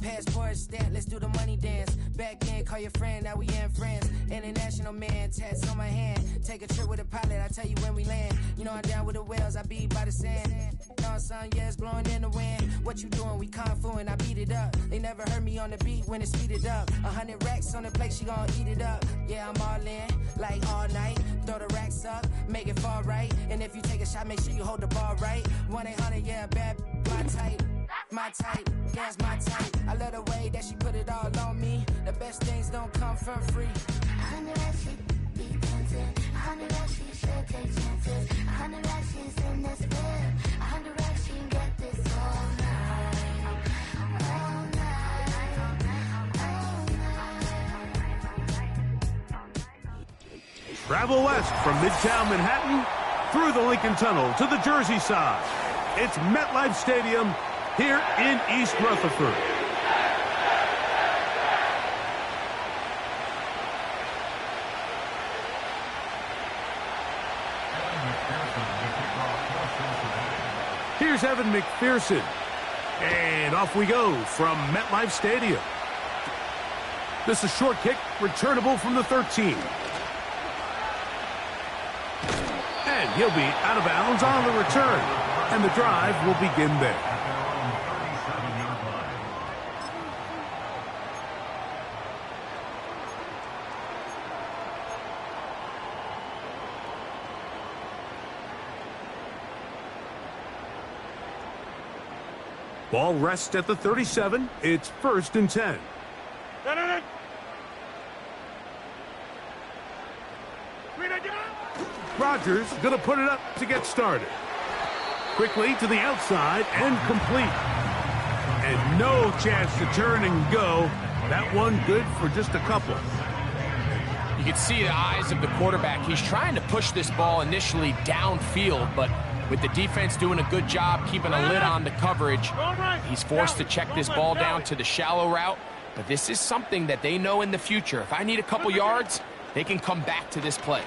Passport stamp, let's do the money dance. Back in, call your friend, now we in France. International man, tats on my hand. Take a trip with a pilot, I tell you when we land. You know I'm down with the whales, I be by the sand. Dawn sun, yeah, it's blowing in the wind. What you doing? We kung fu and I beat it up. They never heard me on the beat when it's speeded up. 100 racks on the plate, she gon' eat it up. Yeah, I'm all in, like all night. Throw the racks up, make it fall right. And if you take a shot, make sure you hold the ball right. 1-800, yeah, bad, my type. My type, yeah, it's my type. I love the way that she put it all on me. The best things don't come from free. 100 racks, she be dancing. 100 racks, she should take chances. 100 racks, she's in this bed. 100 racks, she can get this all night. All night. All night. Travel west from Midtown Manhattan through the Lincoln Tunnel to the Jersey side. It's MetLife Stadium here in East Rutherford. Here's Evan McPherson. And off we go from MetLife Stadium. This is a short kick, returnable from the 13. And he'll be out of bounds on the return. And the drive will begin there. Ball rests at the 37. It's 1st and 10. Rodgers going to put it up to get started. Quickly to the outside and complete. And no chance to turn and go. That one good for just a couple. You can see the eyes of the quarterback. He's trying to push this ball initially downfield, but with the defense doing a good job keeping a lid on the coverage, he's forced to check this ball down to the shallow route. But this is something that they know in the future. If I need a couple yards, they can come back to this play.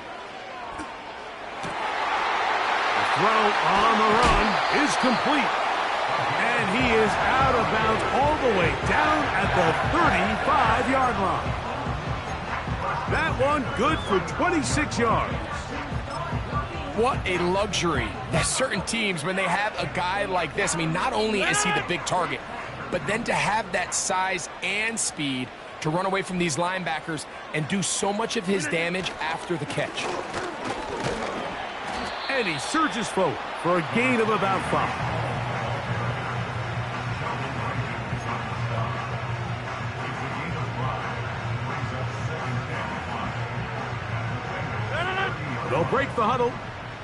Throw on the run is complete. And he is out of bounds all the way down at the 35-yard line. That one good for 26 yards. What a luxury that certain teams, when they have a guy like this, I mean, not only is he the big target, but then to have that size and speed to run away from these linebackers and do so much of his damage after the catch. And he surges forward for a gain of about 5. They'll break the huddle.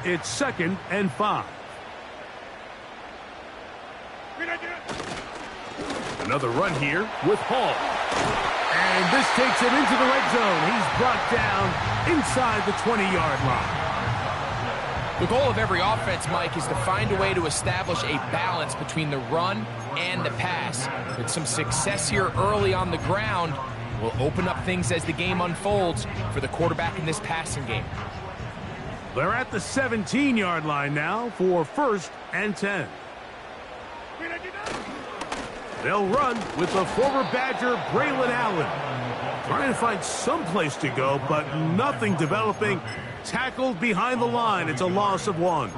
It's 2nd and 5. Another run here with Hall. And this takes him into the red zone. He's brought down inside the 20-yard line. The goal of every offense, Mike, is to find a way to establish a balance between the run and the pass. With some success here early on the ground will open up things as the game unfolds for the quarterback in this passing game. They're at the 17-yard line now for 1st and 10. They'll run with the former Badger, Braylon Allen. Trying to find some place to go, but nothing developing. Tackled behind the line. It's a loss of 1.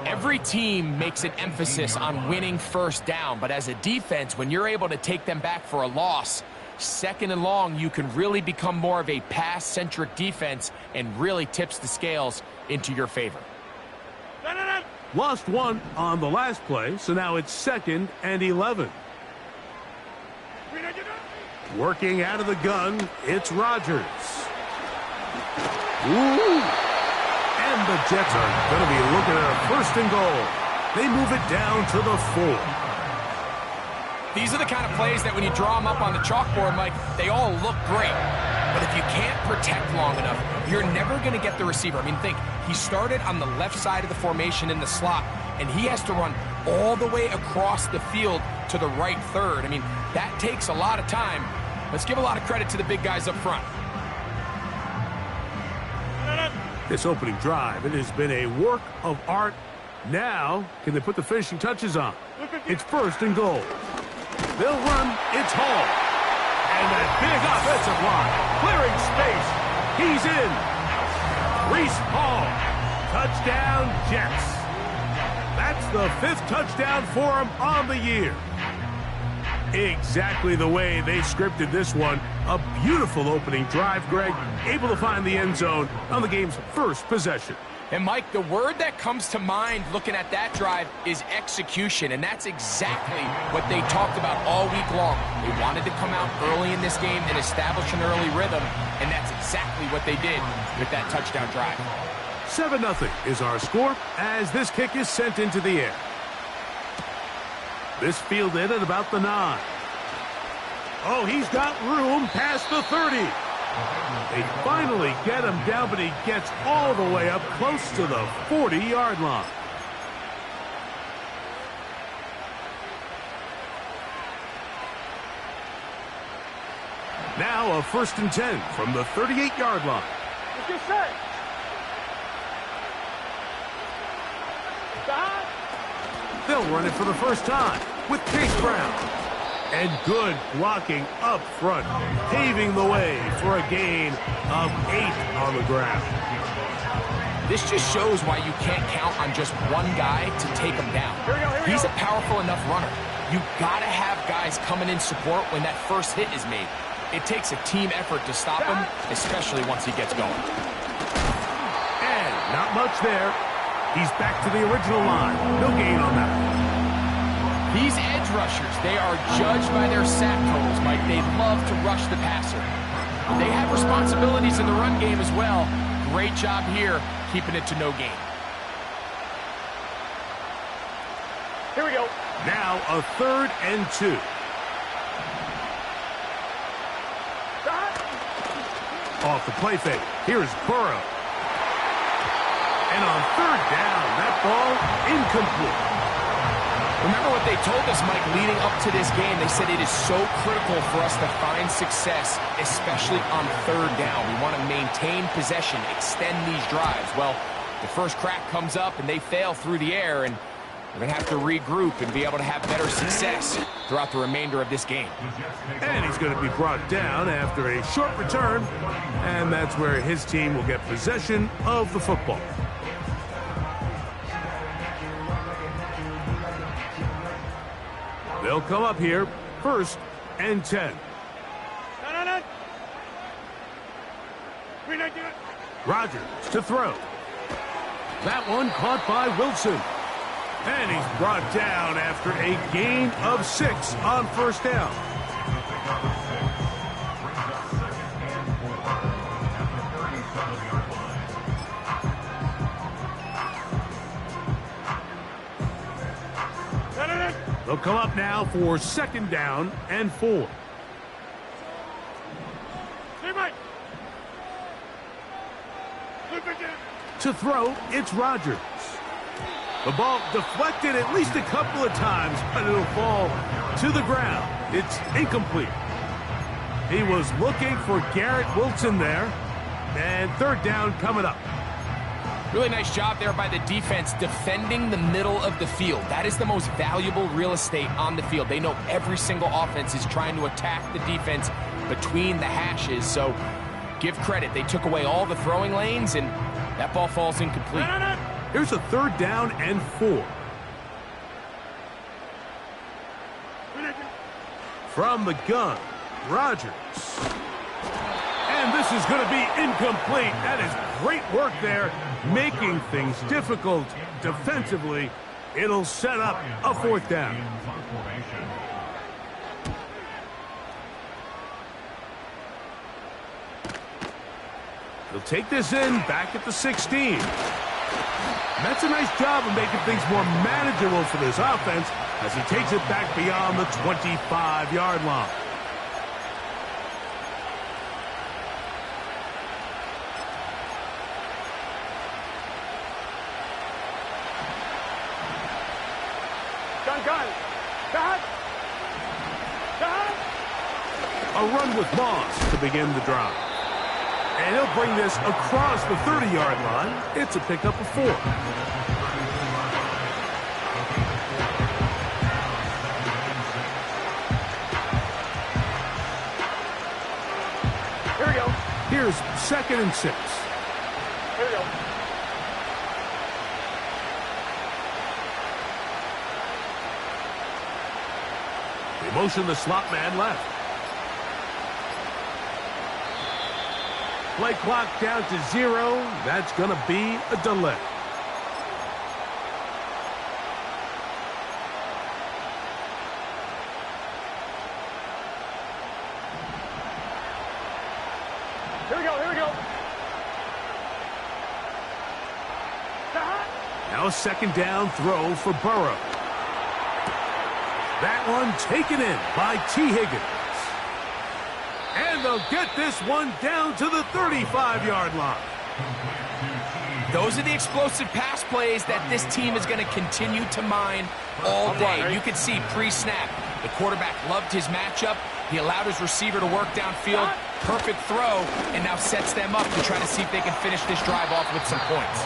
Every team makes an emphasis on winning first down, but as a defense, when you're able to take them back for a loss, 2nd and long, you can really become more of a pass-centric defense and really tips the scales into your favor. Lost 1 on the last play, so now it's 2nd and 11. Working out of the gun, it's Rodgers. Ooh. And the Jets are going to be looking at a 1st and goal. They move it down to the 4. These are the kind of plays that when you draw them up on the chalkboard, Mike, they all look great. But if you can't protect long enough, you're never going to get the receiver. I mean, think, he started on the left side of the formation in the slot, and he has to run all the way across the field to the right third. I mean, that takes a lot of time. Let's give a lot of credit to the big guys up front. This opening drive, it has been a work of art Now, can they put the finishing touches on? It's 1st and goal. They'll run. It's Hall. And that big offensive line. Clearing space. He's in. Reese Hall. Touchdown, Jets. That's the 5th touchdown for him on the year. Exactly the way they scripted this one. A beautiful opening drive, Greg. Able to find the end zone on the game's first possession. And, Mike, the word that comes to mind looking at that drive is execution, and that's exactly what they talked about all week long. They wanted to come out early in this game and establish an early rhythm, and that's exactly what they did with that touchdown drive. 7-0 is our score as this kick is sent into the air. This fielded at about the 9. Oh, he's got room past the 30. They finally get him down, but he gets all the way up close to the 40-yard line. Now a 1st and 10 from the 38-yard line. What'd you say? They'll run it for the first time with Chase Brown. And good blocking up front, paving the way for a gain of 8 on the ground. This just shows why you can't count on just one guy to take him down. He's a powerful enough runner. You gotta have guys coming in support when that first hit is made. It takes a team effort to stop him, especially once he gets going. And not much there. He's back to the original line. No gain on that. These edge rushers, they are judged by their sack totals, Mike. They love to rush the passer. They have responsibilities in the run game as well. Great job here, keeping it to no gain. Here we go. Now a 3rd and 2. Off the play fake. Here's Burrow. And on 3rd down, that ball incomplete. Remember what they told us, Mike, leading up to this game. They said it is so critical for us to find success, especially on 3rd down. We want to maintain possession, extend these drives. Well, the first crack comes up and they fail through the air, and we're going to have to regroup and be able to have better success throughout the remainder of this game. And he's going to be brought down after a short return, and that's where his team will get possession of the football. They'll come up here, 1st and 10. No. Rodgers to throw. That one caught by Wilson. And he's brought down after a gain of 6 on 1st down. They'll come up now for 2nd down and 4. To throw, it's Rodgers. The ball deflected at least a couple of times, but it'll fall to the ground. It's incomplete. He was looking for Garrett Wilson there. And 3rd down coming up. Really nice job there by the defense defending the middle of the field. That is the most valuable real estate on the field. They know every single offense is trying to attack the defense between the hashes. So give credit. They took away all the throwing lanes, and that ball falls incomplete. Here's a 3rd down and 4. From the gun, Rodgers. And this is going to be incomplete. That is great work there, making things difficult defensively. It'll set up a 4th down. He'll take this in back at the 16. And that's a nice job of making things more manageable for this offense as he takes it back beyond the 25-yard line. A run with Moss to begin the drive. And he'll bring this across the 30-yard line. It's a pickup of 4. Here's 2nd and 6. Here we go. They motion the slot man left. Play clock down to 0. That's going to be a delay. Here we go, here we go. Now a 2nd down throw for Burrow. That one taken in by T. Higgins. And they'll get this one down to the 35-yard line. Those are the explosive pass plays that this team is going to continue to mine all day. You can see pre-snap, the quarterback loved his matchup. He allowed his receiver to work downfield. Perfect throw, and now sets them up to try to see if they can finish this drive off with some points.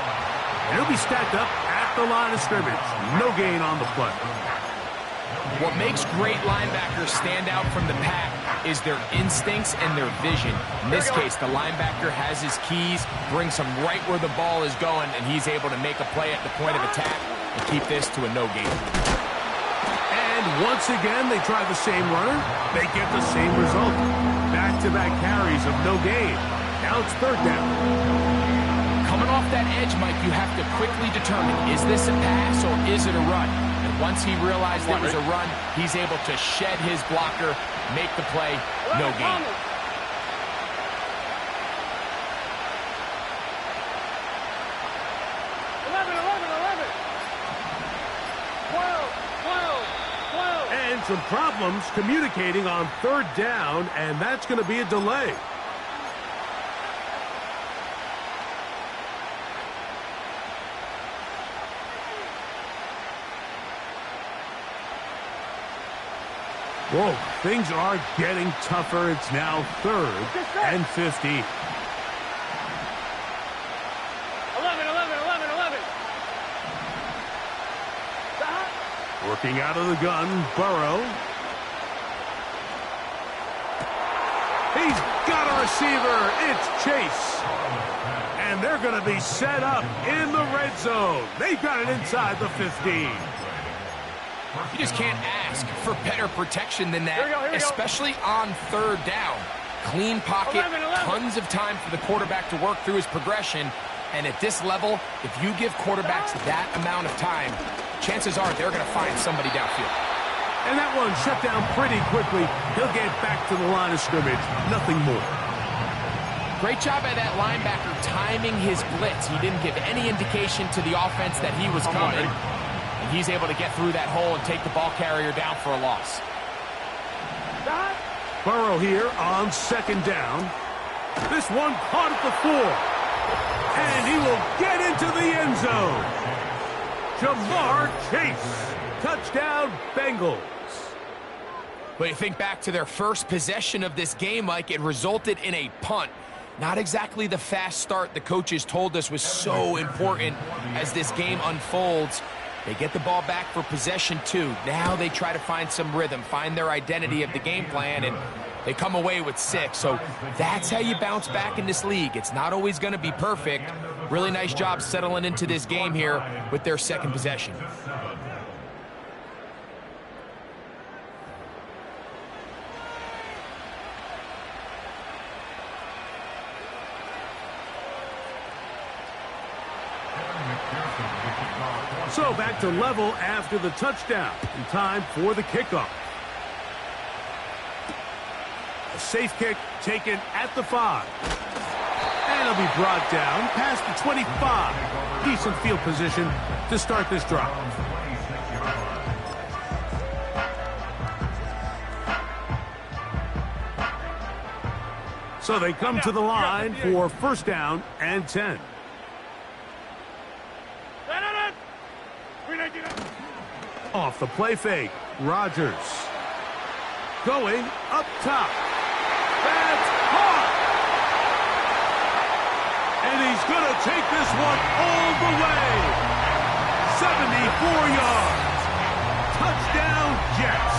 And he'll be stacked up at the line of scrimmage. No gain on the play. What makes great linebackers stand out from the pack is their instincts and their vision. In this case, the linebacker has his keys, brings him right where the ball is going, and he's able to make a play at the point of attack and keep this to a no gain. And once again, they try the same runner. They get the same result. Back-to-back carries of no gain. Now it's 3rd down. Coming off that edge, Mike, you have to quickly determine, is this a pass or is it a run? And once he realized it was a run, he's able to shed his blocker, make the play, no gain. 12. And some problems communicating on 3rd down, and that's going to be a delay. Whoa, things are getting tougher. It's now 3rd and 50. 11. Working out of the gun, Burrow. He's got a receiver. It's Chase. And they're going to be set up in the red zone. They've got it inside the 15. You just can't ask for better protection than that, Here we go. especially on 3rd down. Clean pocket, 11. tons of time for the quarterback to work through his progression. And at this level, if you give quarterbacks that amount of time, chances are they're going to find somebody downfield. And that one shut down pretty quickly. He'll get back to the line of scrimmage. Nothing more. Great job by that linebacker timing his blitz. He didn't give any indication to the offense that he was coming. And he's able to get through that hole and take the ball carrier down for a loss. Burrow here on 2nd down. This one caught at the 4. And he will get into the end zone. Jamar Chase. Touchdown, Bengals. But you think back to their first possession of this game, Mike, it resulted in a punt. Not exactly the fast start the coaches told us was so important as this game unfolds. They get the ball back for possession 2. Now they try to find some rhythm, find their identity of the game plan, and they come away with 6. So that's how you bounce back in this league. It's not always going to be perfect. Really nice job settling into this game here with their 2nd possession. So back to level after the touchdown. In time for the kickoff. A safe kick taken at the 5. And it'll be brought down past the 25. Decent field position to start this drive. So they come to the line for 1st down and 10. Off the play fake, Rodgers. Going up top. That's caught! And he's going to take this one all the way. 74 yards. Touchdown, Jets.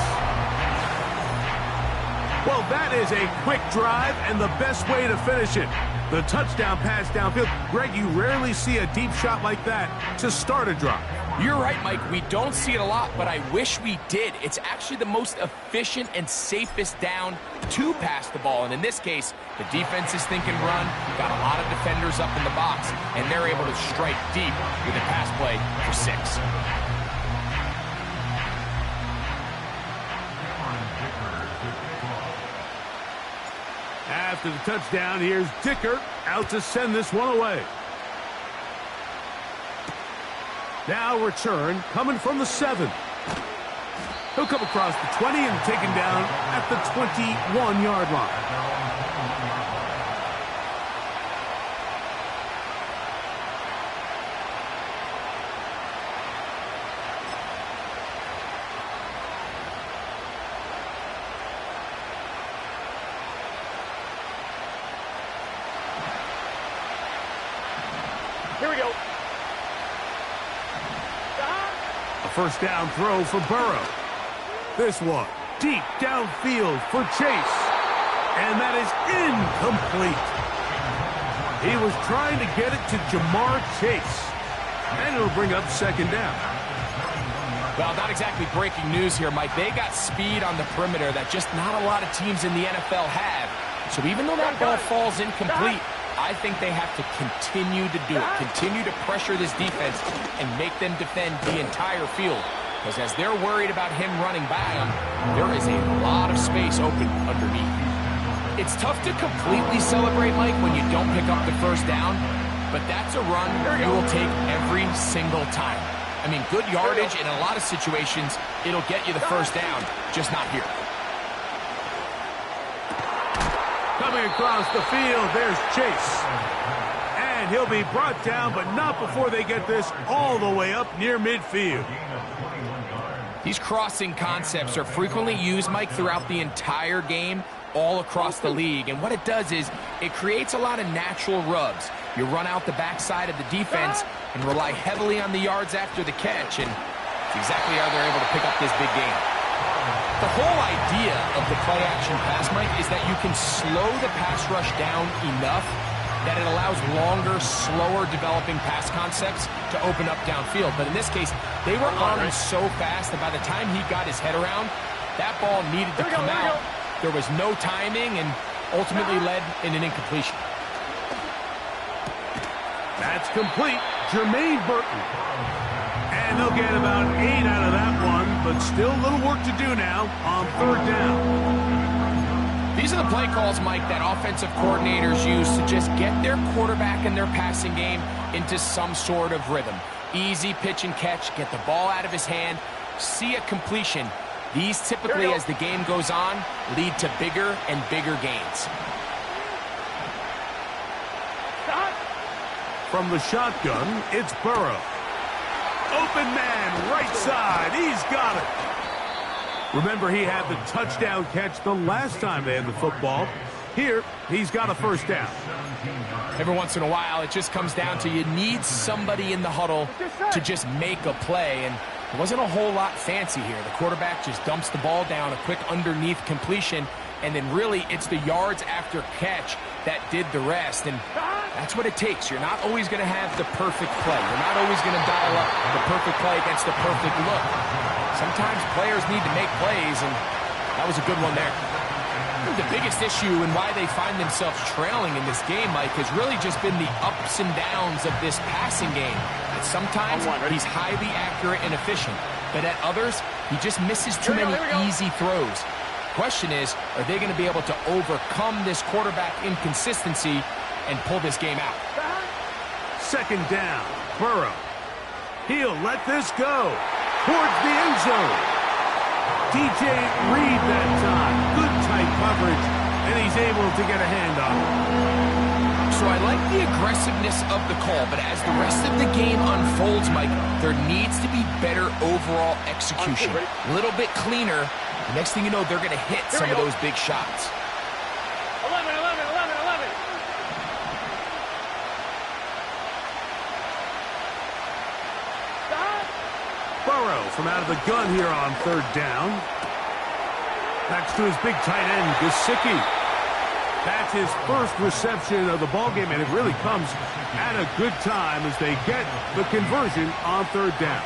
Well, that is a quick drive and the best way to finish it. The touchdown pass downfield. Greg, you rarely see a deep shot like that to start a drive. You're right, Mike. We don't see it a lot, but I wish we did. It's actually the most efficient and safest down to pass the ball. And in this case, the defense is thinking run, got a lot of defenders up in the box, and they're able to strike deep with a pass play for 6. After the touchdown, here's Dicker out to send this one away. Now return coming from the 7. He'll come across the 20 and taken down at the 21-yard line. Here we go. A first down throw for Burrow. This one deep downfield for Chase. And that is incomplete. He was trying to get it to Jamar Chase. And it'll bring up second down. Well, not exactly breaking news here, Mike. They got speed on the perimeter that just not a lot of teams in the NFL have. So even though that ball falls incomplete, I think they have to continue to do it, continue to pressure this defense and make them defend the entire field. Because as they're worried about him running by them, there is a lot of space open underneath. It's tough to completely celebrate, Mike, when you don't pick up the first down, but that's a run you will take every single time. I mean, good yardage in a lot of situations, it'll get you the first down, just not here. Coming across the field, there's Chase. And he'll be brought down, but not before they get this all the way up near midfield. These crossing concepts are frequently used, Mike, throughout the entire game, all across the league. And what it does is it creates a lot of natural rubs. You run out the backside of the defense and rely heavily on the yards after the catch, and it's exactly how they're able to pick up this big game. The whole idea of the play-action pass, Mike, is that you can slow the pass rush down enough that it allows longer, slower developing pass concepts to open up downfield. But in this case, they were on him so fast that by the time he got his head around, that ball needed to come out. There was no timing and ultimately led in an incompletion. That's complete. Jermaine Burton. And they'll get about 8 out of that one, but still a little work to do now on third down. These are the play calls, Mike, that offensive coordinators use to just get their quarterback and their passing game into some sort of rhythm. Easy pitch and catch, get the ball out of his hand, see a completion. These typically, as the game goes on, lead to bigger and bigger gains. From the shotgun, it's Burrow. Open man, right side. He's got it. Remember, he had the touchdown catch the last time they had the football. Here, he's got a first down. Every once in a while, it just comes down to you need somebody in the huddle to just make a play. And it wasn't a whole lot fancy here. The quarterback just dumps the ball down, a quick underneath completion, and then really it's the yards after catch that did the rest. And that's what it takes. You're not always going to have the perfect play. You're not always going to dial up the perfect play against the perfect look. Sometimes players need to make plays, and that was a good one there. The biggest issue and why they find themselves trailing in this game, Mike, has really just been the ups and downs of this passing game. And sometimes he's highly accurate and efficient, but at others, he just misses too many easy throws. Question is, are they going to be able to overcome this quarterback inconsistency and pull this game out? Second down, Burrow. He'll let this go towards the end zone. DJ Reed that time. Good tight coverage, and he's able to get a hand on it. So I like the aggressiveness of the call, but as the rest of the game unfolds, Mike, there needs to be better overall execution. A little bit cleaner. The next thing you know, they're going to hit some of those big shots. 11, 11, 11, 11. Burrow from out of the gun here on third down. That's to his big tight end, Gesicki. That's his first reception of the ballgame, and it really comes at a good time as they get the conversion on third down.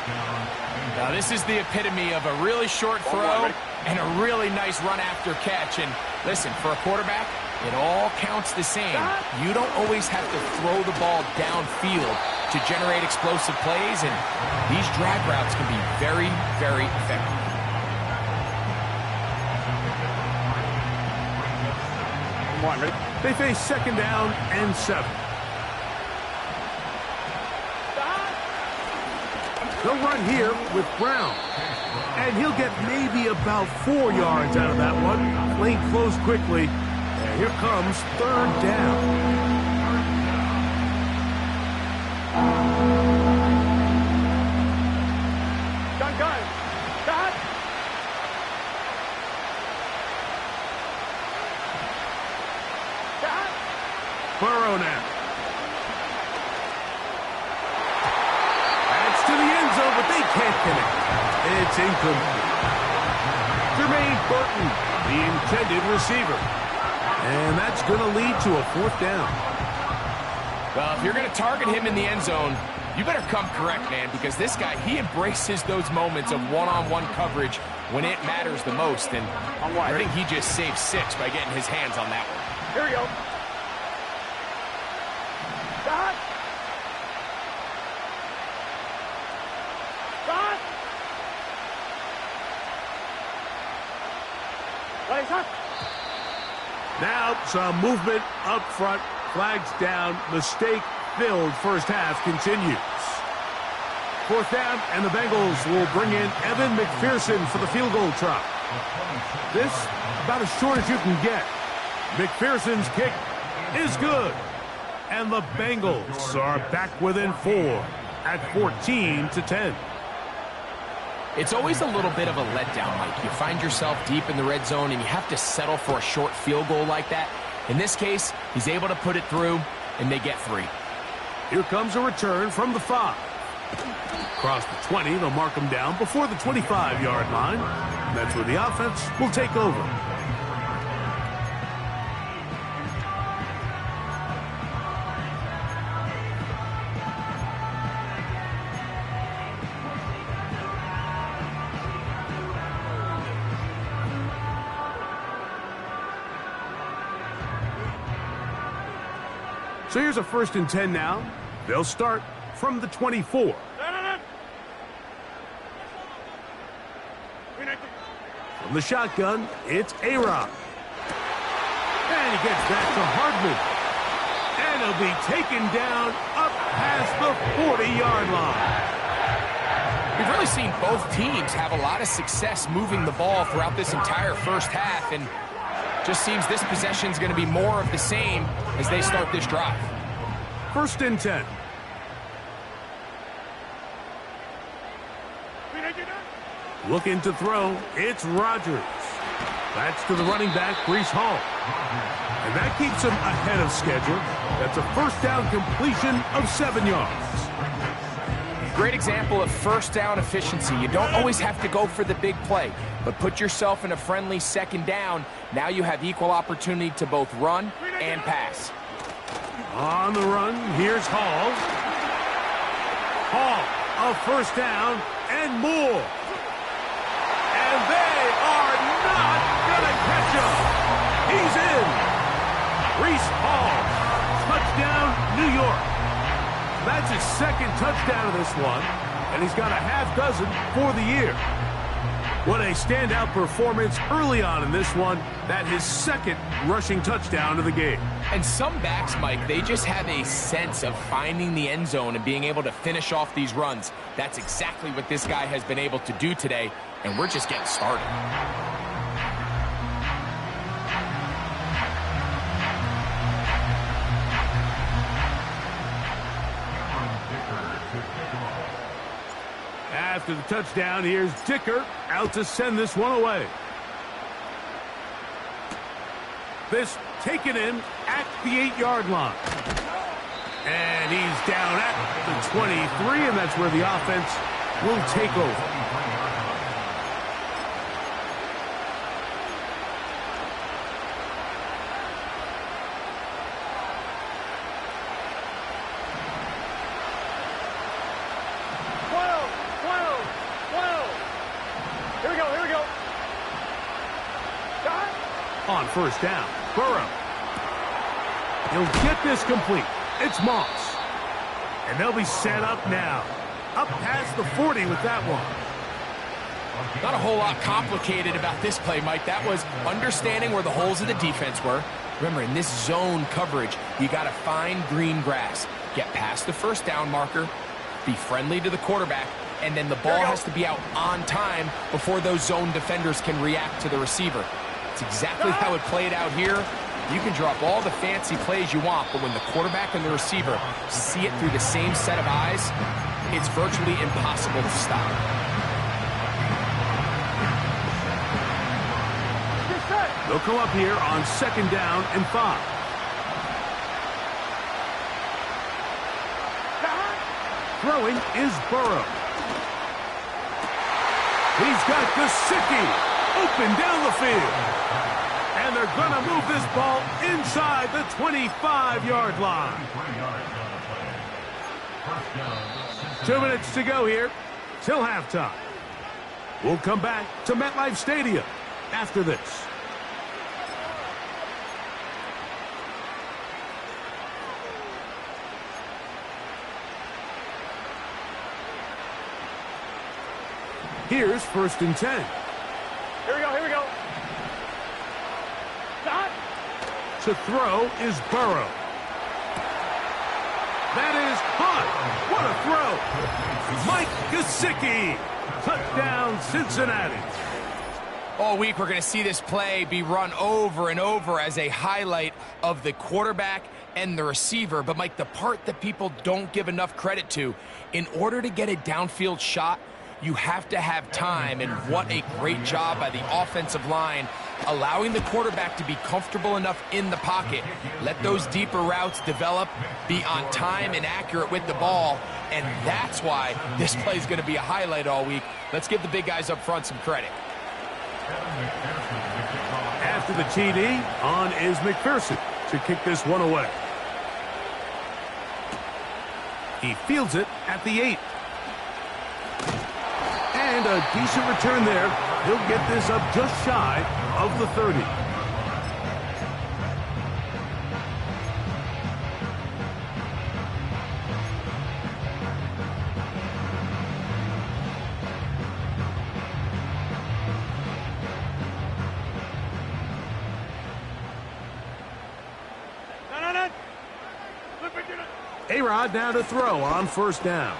Now, this is the epitome of a really short throw and a really nice run after catch. And listen, for a quarterback, it all counts the same. You don't always have to throw the ball downfield to generate explosive plays, and these drag routes can be very, very effective. They face second down and 7. They'll run here with Brown. And he'll get maybe about 4 yards out of that one. Lane closed quickly. And here comes third down. Gun. Cut. Burrow now. That's to the end zone, but they can't connect. It's incomplete. Jermaine Burton, the intended receiver. And that's going to lead to a 4th down. Well, if you're going to target him in the end zone, you better come correct, man, because this guy, he embraces those moments of one-on-one coverage when it matters the most. And I think he just saved 6 by getting his hands on that one. Here we go. Cut. Cut. What is that? Now some movement up front. Flags down. Mistake-filled first half continues. 4th down, and the Bengals will bring in Evan McPherson for the field goal try. This about as short as you can get. McPherson's kick is good. And the Bengals are back within 4 at 14-10. It's always a little bit of a letdown, Mike. You find yourself deep in the red zone, and you have to settle for a short field goal like that. In this case, he's able to put it through, and they get 3. Here comes a return from the 5. Across the 20, they'll mark him down before the 25-yard line. And that's where the offense will take over. So here's a 1st and 10 now. They'll start from the 24. From the shotgun, it's A-Rod. And he gets back to Hardman. And he'll be taken down up past the 40-yard line. We've really seen both teams have a lot of success moving the ball throughout this entire first half, and just seems this possession is going to be more of the same as they start this drive. 1st and 10. Looking to throw, it's Rodgers. That's to the running back, Breece Hall. And that keeps him ahead of schedule. That's a 1st down completion of 7 yards. Great example of 1st down efficiency. You don't always have to go for the big play, but put yourself in a friendly 2nd down. Now you have equal opportunity to both run and pass. On the run, here's Hall. Hall, a 1st down and more. And they are not going to catch him. He's in. Breece Hall, touchdown, New York. That's his 2nd touchdown of this one, and he's got a half dozen for the year. What a standout performance early on in this one. That his 2nd rushing touchdown of the game. And some backs, Mike, they just have a sense of finding the end zone and being able to finish off these runs. That's exactly what this guy has been able to do today, and we're just getting started. After the touchdown, here's Dicker out to send this one away. This taken in at the 8-yard line. And he's down at the 23, and that's where the offense will take over. on first down. Burrow. He'll get this complete. It's Moss. And they'll be set up now. Up past the 40 with that one. Not a whole lot complicated about this play, Mike. That was understanding where the holes of the defense were. Remember, in this zone coverage, you got to find green grass. Get past the first down marker, be friendly to the quarterback, and then the ball has to be out on time before those zone defenders can react to the receiver. It's exactly how it played out here. You can drop all the fancy plays you want, but when the quarterback and the receiver see it through the same set of eyes, it's virtually impossible to stop. They'll come up here on second down and 5. Throwing is Burrow. He's got Gesicki open down the field. And they're going to move this ball inside the 25-yard line. 2 minutes to go here till halftime. We'll come back to MetLife Stadium after this. Here's 1st and 10. Here we go, here we go. Stop. To throw is Burrow. That is hot. What a throw. Mike Gesicki. Touchdown, Cincinnati. All week, we're going to see this play be run over and over as a highlight of the quarterback and the receiver. But, Mike, the part that people don't give enough credit to, in order to get a downfield shot, you have to have time, and what a great job by the offensive line, allowing the quarterback to be comfortable enough in the pocket, let those deeper routes develop, be on time and accurate with the ball, and that's why this play is going to be a highlight all week. Let's give the big guys up front some credit. After the TD, on is McPherson to kick this one away. He fields it at the 8. And a decent return there. He'll get this up just shy of the 30. A-Rod now to throw on first down.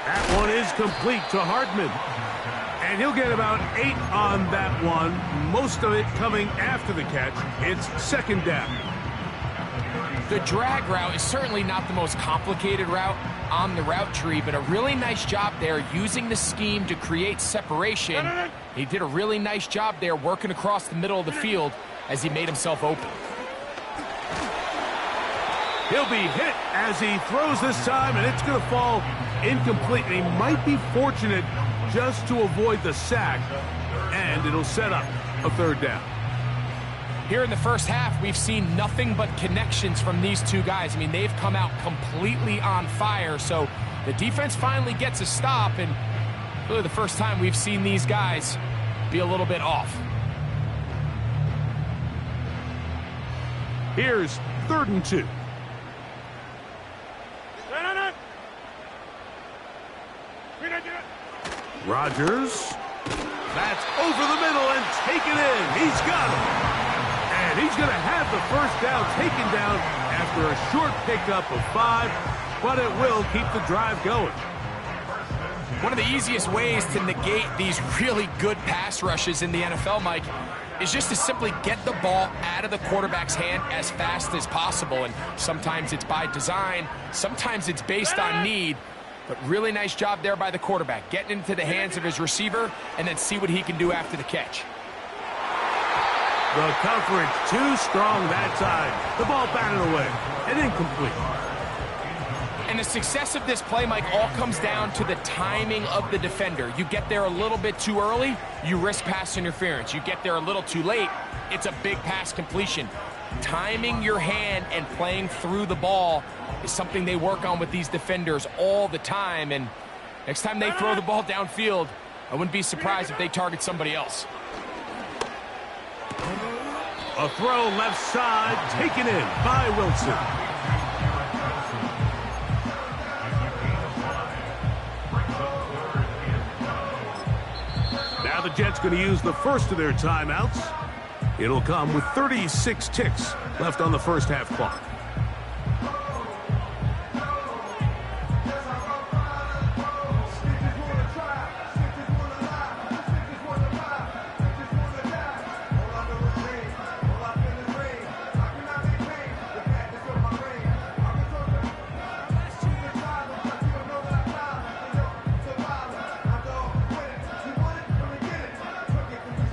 That one is complete to Hardman. And he'll get about 8 on that one, most of it coming after the catch. It's second down. The drag route is certainly not the most complicated route on the route tree, but a really nice job there using the scheme to create separation. He did a really nice job there working across the middle of the field as he made himself open. He'll be hit as he throws this time, and it's going to fall incomplete. He might be fortunate just to avoid the sack, and it'll set up a third down. Here in the first half, we've seen nothing but connections from these two guys. I mean, they've come out completely on fire, so the defense finally gets a stop, and really the first time we've seen these guys be a little bit off. Here's 3rd and 2. Rodgers. That's over the middle and taken in. He's got it. And he's going to have the first down taken down after a short pickup of 5, but it will keep the drive going. One of the easiest ways to negate these really good pass rushes in the NFL, Mike, is just to simply get the ball out of the quarterback's hand as fast as possible. And sometimes it's by design, sometimes it's based on need. But really nice job there by the quarterback, getting into the hands of his receiver and then see what he can do after the catch. The coverage too strong that time. The ball batted away and incomplete. And the success of this play, Mike, all comes down to the timing of the defender. You get there a little bit too early, you risk pass interference. You get there a little too late, it's a big pass completion. Timing your hand and playing through the ball is something they work on with these defenders all the time. And next time they throw the ball downfield, I wouldn't be surprised if they target somebody else. A throw left side, taken in by Wilson. Now the Jets going to use the first of their timeouts. It'll come with 36 ticks left on the first half clock.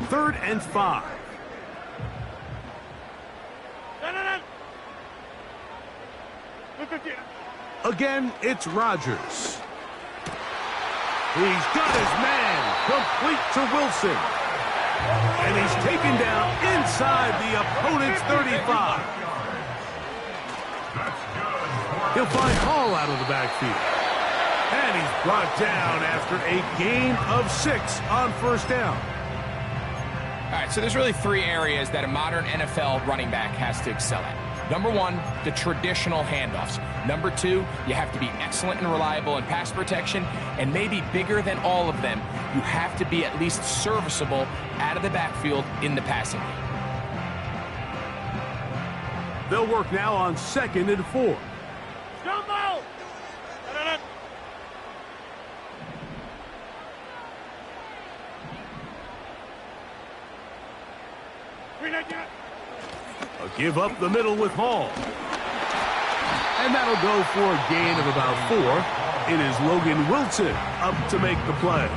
Third and 5. Again, it's Rodgers. He's got his man complete to Wilson. And he's taken down inside the opponent's 35. He'll find Hall out of the backfield. And he's brought down after a gain of 6 on first down. All right, so there's really 3 areas that a modern NFL running back has to excel at. Number 1, the traditional handoffs. Number 2, you have to be excellent and reliable in pass protection. And maybe bigger than all of them, you have to be at least serviceable out of the backfield in the passing game. They'll work now on 2nd and 4. A give up the middle with Hall. And that'll go for a gain of about 4. It is Logan Wilson up to make the play.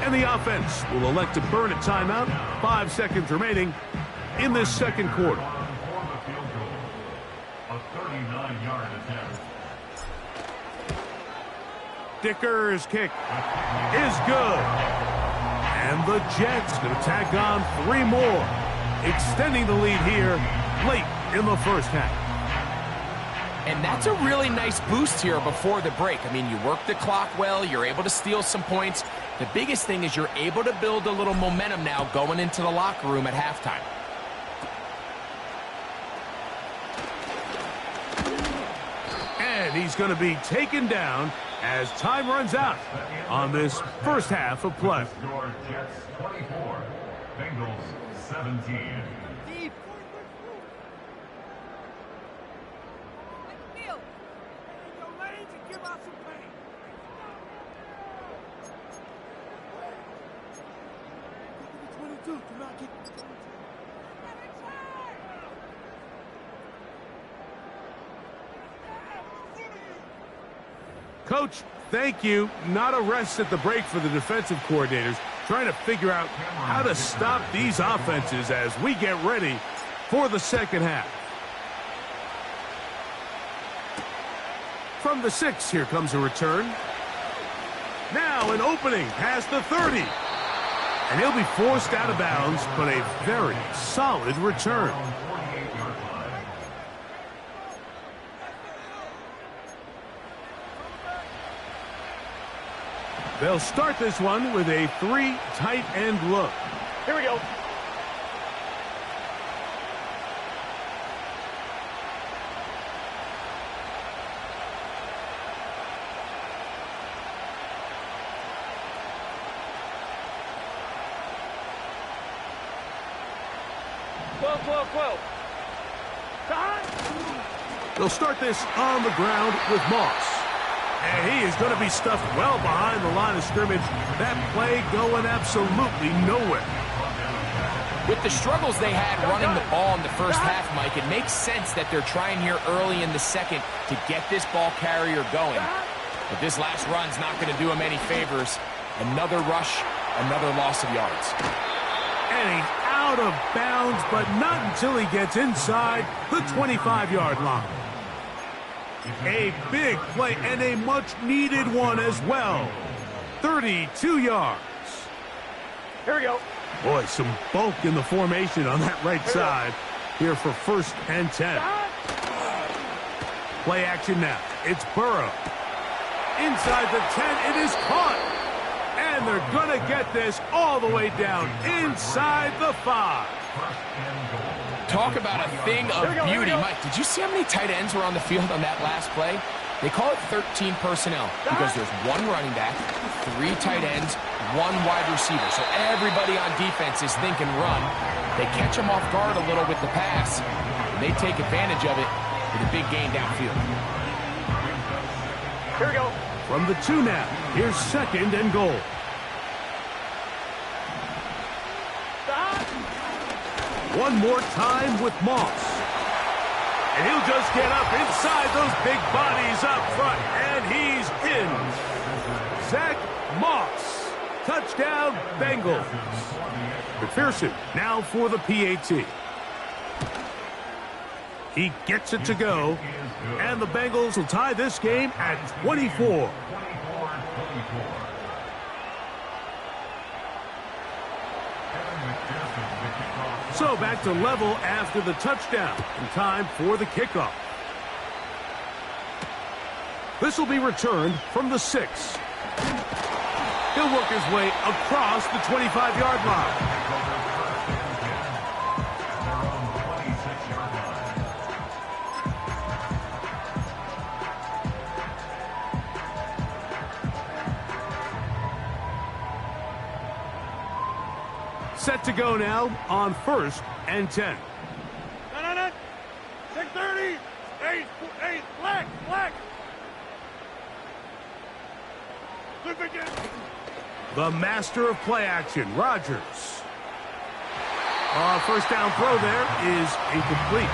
And the offense will elect to burn a timeout. 5 seconds remaining in this second quarter. A 39-yard attempt. Dicker's kick is good. And the Jets going to tack on 3 more, extending the lead here late in the first half. And that's a really nice boost here before the break. I mean, you work the clock well, you're able to steal some points. The biggest thing is you're able to build a little momentum now going into the locker room at halftime. And he's going to be taken down as time runs out on this first half of play. Jets 24, Bengals 17. Coach, thank you. Not a rest at the break for the defensive coordinators, trying to figure out how to stop these offenses as we get ready for the second half. From the 6, here comes a return. Now an opening past the 30. And he'll be forced out of bounds, but a very solid return. They'll start this one with a 3 tight end look. Here we go. Whoa. They'll start this on the ground with Moss. And he is going to be stuffed well behind the line of scrimmage. That play going absolutely nowhere. With the struggles they had running the ball in the first half, Mike, it makes sense that they're trying here early in the second to get this ball carrier going. But this last run's not going to do him any favors. Another rush, another loss of yards. And he's out of bounds, but not until he gets inside the 25-yard line. A big play and a much-needed one as well. 32 yards. Here we go. Boy, some bulk in the formation on that right side here for 1st and 10. Play action now. It's Burrow. Inside the 10, it is caught. And they're going to get this all the way down inside the 5. First and goal. Talk about a thing of beauty. Mike, did you see how many tight ends were on the field on that last play? They call it 13 personnel because there's one running back, 3 tight ends, 1 wide receiver. So everybody on defense is thinking run. They catch them off guard a little with the pass, and they take advantage of it with a big gain downfield. Here we go. From the 2 now, here's 2nd and goal. One more time with Moss. And he'll just get up inside those big bodies up front, and he's in. Zach Moss. Touchdown, Bengals. McPherson now for the PAT. He gets it to go, and the Bengals will tie this game at 24. So back to level after the touchdown, and time for the kickoff. This will be returned from the 6. He'll work his way across the 25-yard line. Set to go now on 1st and 10. No. 6:30. 8, black. The master of play action, Rodgers. First down throw there is incomplete.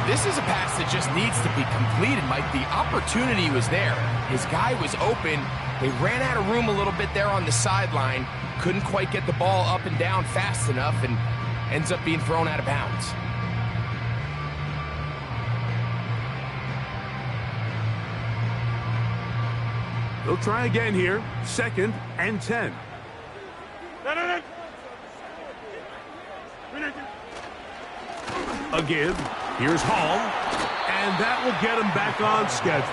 This is a pass that just needs to be completed, Mike. The opportunity was there. His guy was open. They ran out of room a little bit there on the sideline. Couldn't quite get the ball up and down fast enough and ends up being thrown out of bounds. They'll try again here. 2nd and 10. No. A give. Here's Hall. And that will get him back on schedule.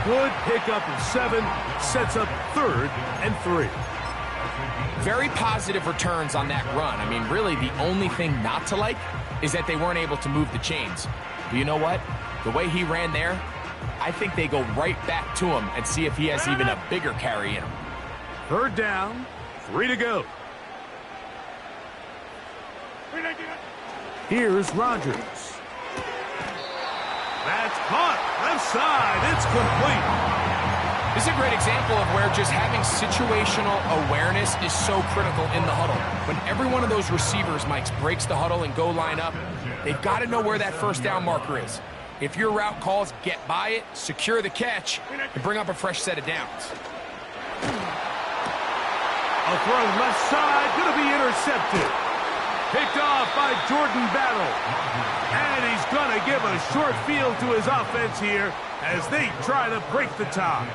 Good pickup of 7. Sets up 3rd and 3. Very positive returns on that run. I mean, really, the only thing not to like is that they weren't able to move the chains. But you know what? The way he ran there, I think they go right back to him and see if he has even a bigger carry in him. 3rd down, 3 to go. Here's Rodgers. That's caught. Left side. It's complete. This is a great example of where just having situational awareness is so critical in the huddle. When every one of those receivers, Mike, breaks the huddle and go line up, they've got to know where that first down marker is. If your route calls, get by it, secure the catch, and bring up a fresh set of downs. A throw left side, going to be intercepted. Picked off by Jordan Battle. And he's going to give a short field to his offense here as they try to break the tie.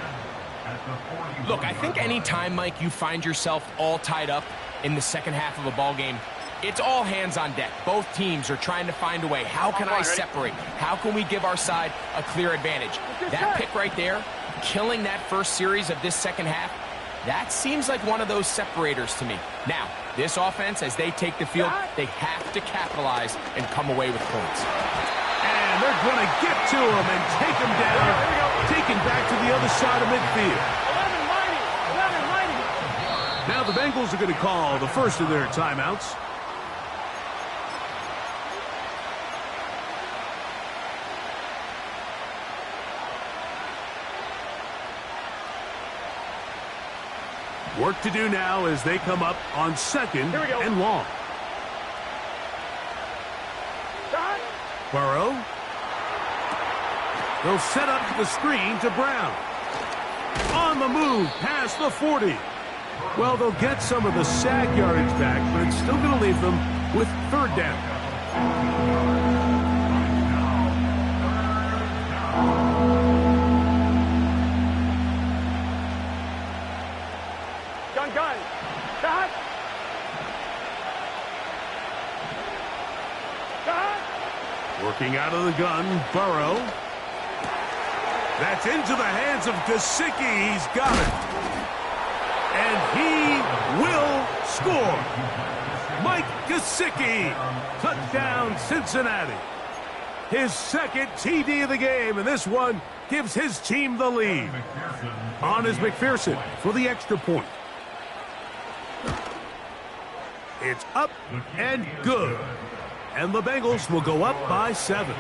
Look, I think any time, Mike, you find yourself all tied up in the second half of a ball game, it's all hands on deck. Both teams are trying to find a way. How can I separate? How can we give our side a clear advantage? That pick right there, killing that first series of this second half, that seems like one of those separators to me. Now, this offense, as they take the field, they have to capitalize and come away with points. And they're going to get to him and take him down, taken back to the other side of midfield. 11 mighty. Now the Bengals are going to call the first of their timeouts. Work to do now as they come up on 2nd and long. Burrow. They'll set up the screen to Brown. On the move past the 40. Well, they'll get some of the sack yardage back, but it's still going to leave them with 3rd down. Gun. Shot. Working out of the gun, Burrow. That's into the hands of Gesicki. He's got it. And he will score. Mike Gesicki. Touchdown, Cincinnati. His second TD of the game, and this one gives his team the lead. On is McPherson for the extra point. It's up and good. And the Bengals will go up by 7.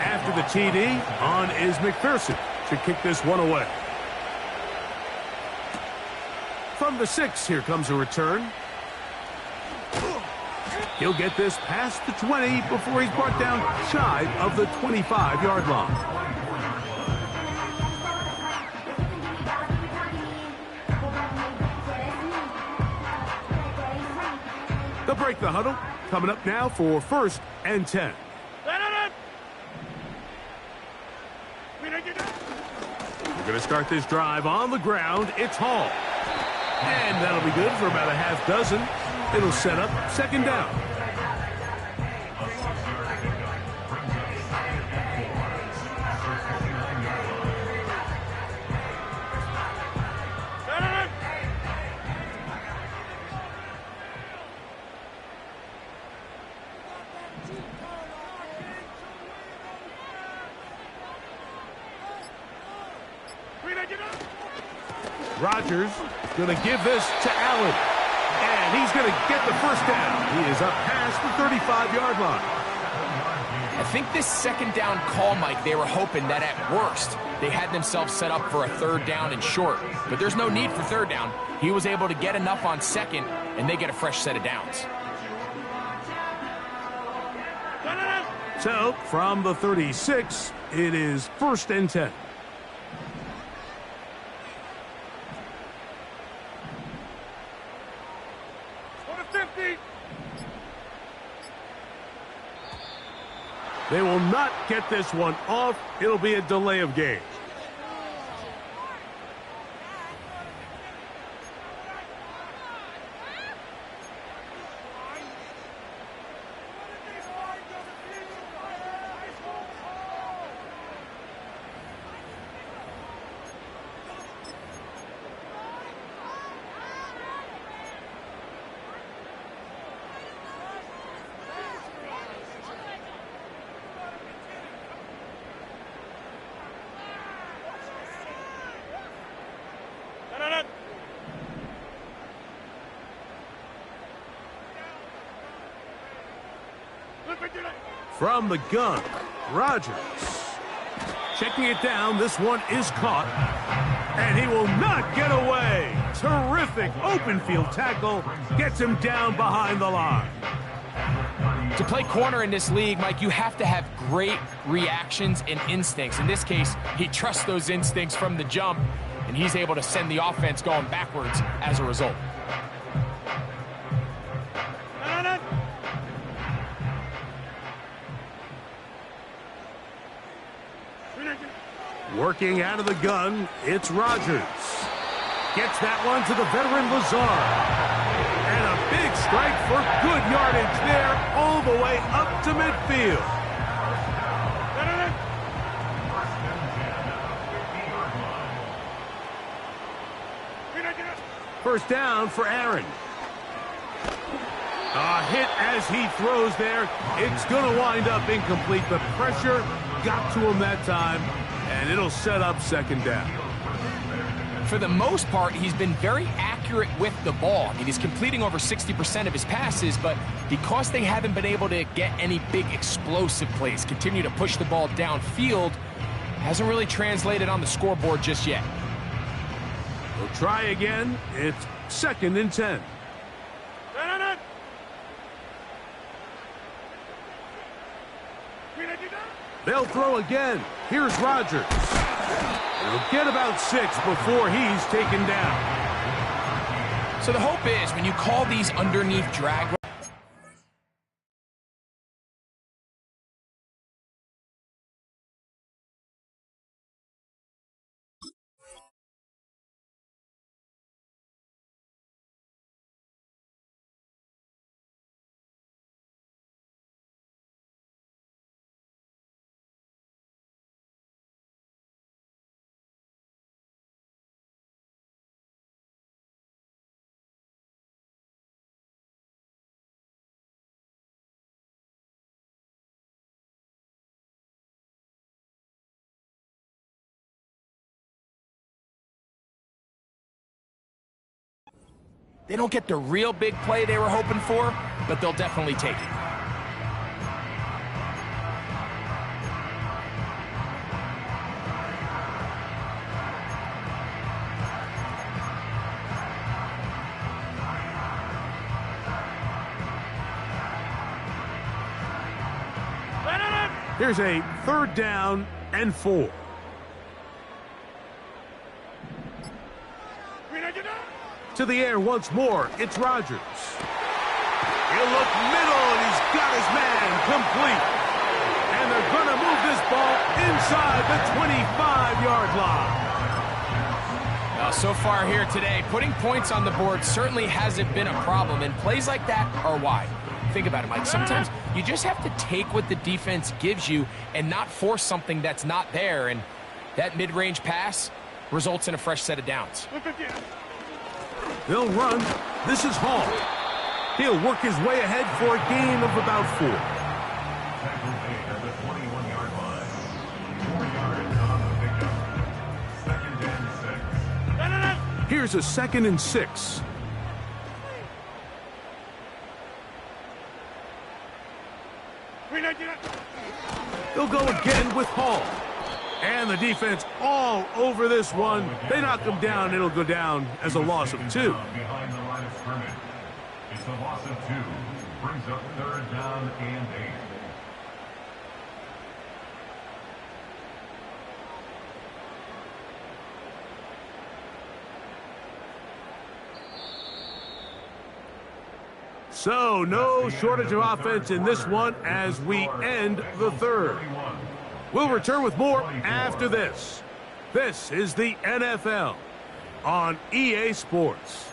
After the TD, on is McPherson to kick this one away. From the 6, here comes a return. He'll get this past the 20 before he's brought down shy of the 25-yard line. They'll break the huddle. Coming up now for 1st and 10. We're going to start this drive on the ground. It's Hall. And that'll be good for about a half dozen. It'll set up 2nd down. Rodgers going to give this to Allen. And he's going to get the 1st down. He is up past the 35-yard line. I think this 2nd down call, Mike, they were hoping that at worst they had themselves set up for a 3rd down and short. But there's no need for 3rd down. He was able to get enough on 2nd, and they get a fresh set of downs. So, from the 36, it is 1st and 10. They will not get this one off. It'll be a delay of game. From the gun, Rodgers. Checking it down, this one is caught. And he will not get away. Terrific open field tackle. Gets him down behind the line. To play corner in this league, Mike, you have to have great reactions and instincts. In this case, he trusts those instincts from the jump, and he's able to send the offense going backwards as a result. Working out of the gun, it's Rodgers. Gets that one to the veteran Lazard. And a big strike for good yardage there all the way up to midfield. First down for Aaron. A hit as he throws there. It's going to wind up incomplete. The pressure got to him that time, and it'll set up 2nd down. For the most part, he's been very accurate with the ball. I mean, he's completing over 60% of his passes, but because they haven't been able to get any big explosive plays, continue to push the ball downfield, hasn't really translated on the scoreboard just yet. We'll try again. It's 2nd and 10. They'll throw again. Here's Rodgers. He'll get about 6 before he's taken down. So the hope is when you call these underneath drag They don't get the real big play they were hoping for, but they'll definitely take it. Here's a 3rd down and 4. To the air once more, it's Rodgers. He'll look middle, and he's got his man complete. And they're going to move this ball inside the 25-yard line. So far here today, putting points on the board certainly hasn't been a problem, and plays like that are why. Think about it, Mike. Sometimes you just have to take what the defense gives you and not force something that's not there, and that mid-range pass results in a fresh set of downs. They'll run. This is Hall. He'll work his way ahead for a gain of about 4. Tackle made at the 21-yard line. 4 yards on the pickup. 2nd and 6. Here's a 2nd and 6. They'll go again with Hall. And the defense all over this one. They knock him down. It'll go down as a loss of 2. Behind the line of scrimmage. It's a loss of 2. Brings up 3rd down and 8. So no shortage of offense in this one as we end the 3rd. We'll return with more after this. This is the NFL on EA Sports.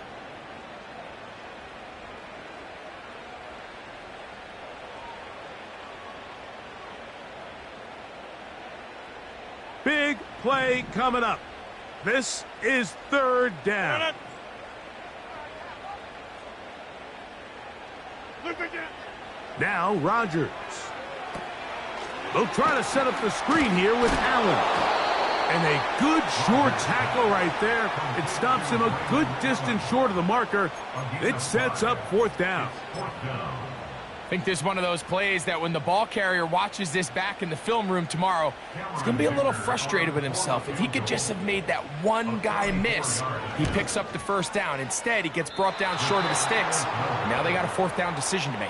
Big play coming up. This is 3rd down. Now Rodgers. They'll try to set up the screen here with Allen. And a good short tackle right there. It stops him a good distance short of the marker. It sets up 4th down. I think this is one of those plays that when the ball carrier watches this back in the film room tomorrow, he's going to be a little frustrated with himself. If he could just have made that one guy miss, he picks up the 1st down. Instead, he gets brought down short of the sticks. And now they got a 4th down decision to make.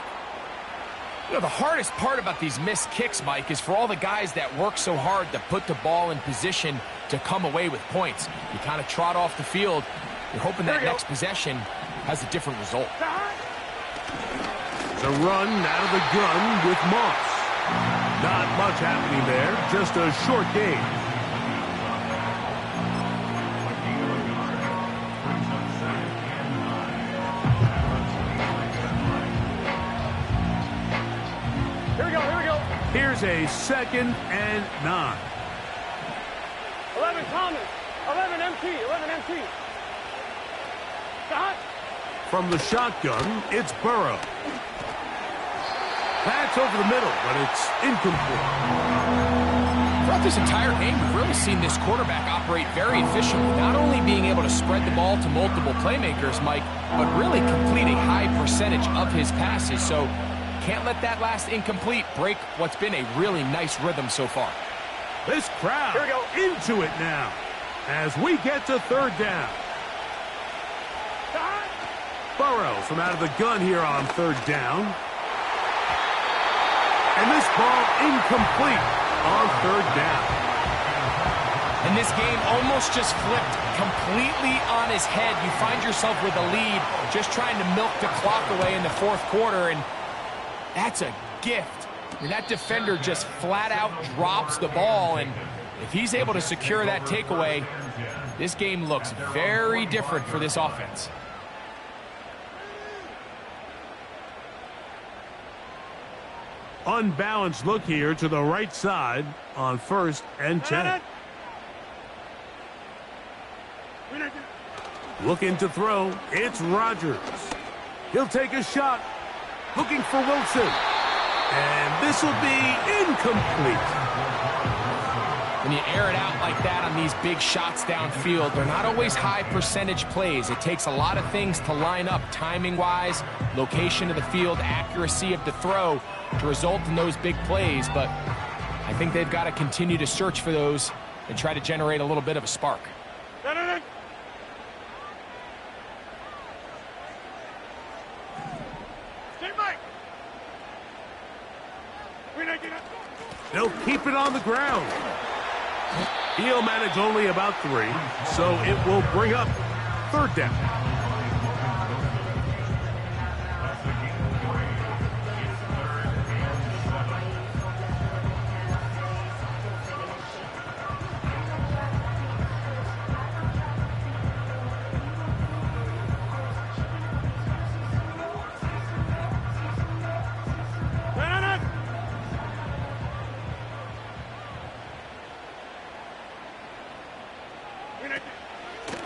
You know, the hardest part about these missed kicks, Mike, is for all the guys that work so hard to put the ball in position to come away with points. You kind of trot off the field. You're hoping that next possession has a different result. It's a run out of the gun with Moss. Not much happening there, just a short gain. Here's a 2nd and 9. 11 Thomas. 11 MT. 11 MT. Stop. From the shotgun, it's Burrow. That's over the middle, but it's incomplete. Throughout this entire game, we've really seen this quarterback operate very efficiently, not only being able to spread the ball to multiple playmakers, Mike, but really complete a high percentage of his passes. So can't let that last incomplete break what's been a really nice rhythm so far. This crowd into it now as we get to 3rd down. Burrow from out of the gun here on 3rd down. And this ball incomplete on 3rd down. And this game almost just flipped completely on his head. You find yourself with a lead, just trying to milk the clock away in the 4th quarter, and that's a gift. I mean, that defender just flat out drops the ball, and if he's able to secure that takeaway, this game looks very different for this offense. Unbalanced look here to the right side on 1st and 10. Looking to throw, it's Rodgers. He'll take a shot, looking for Wilson. And this will be incomplete. When you air it out like that on these big shots downfield, they're not always high percentage plays. It takes a lot of things to line up timing-wise, location of the field, accuracy of the throw to result in those big plays. But I think they've got to continue to search for those and try to generate a little bit of a spark. They'll keep it on the ground. He'll manage only about 3, so it will bring up 3rd down.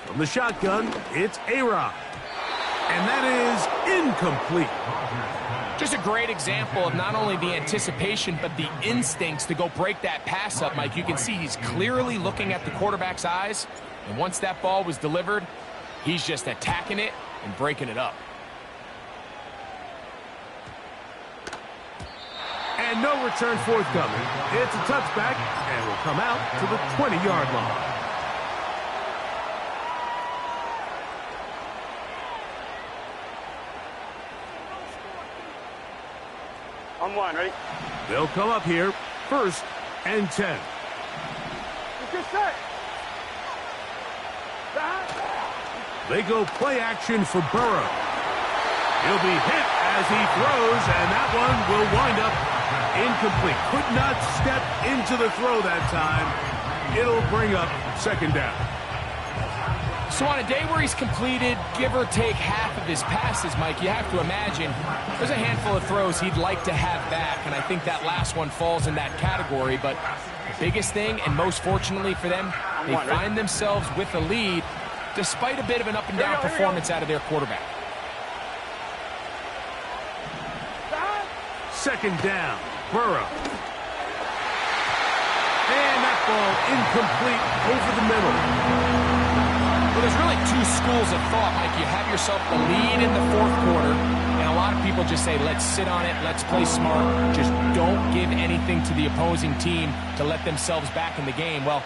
From the shotgun, it's A-Rod. And that is incomplete. Just a great example of not only the anticipation, but the instincts to go break that pass up, Mike. You can see he's clearly looking at the quarterback's eyes. And once that ball was delivered, he's just attacking it and breaking it up. And no return forthcoming. It's a touchback and will come out to the 20-yard line. On 1, ready? They'll come up here, 1st and 10. Get set. They go play action for Burrow. He'll be hit as he throws, and that one will wind up incomplete. Could not step into the throw that time. It'll bring up 2nd down. So on a day where he's completed, give or take half of his passes, Mike, you have to imagine there's a handful of throws he'd like to have back, and I think that last one falls in that category. But the biggest thing, and most fortunately for them, they find themselves with a lead despite a bit of an up-and-down performance out of their quarterback. 2nd down, Burrow. And that ball incomplete over the middle. Well, there's really 2 schools of thought, Mike. You have yourself the lead in the 4th quarter, and a lot of people just say, let's sit on it, let's play smart, just don't give anything to the opposing team to let themselves back in the game. Well,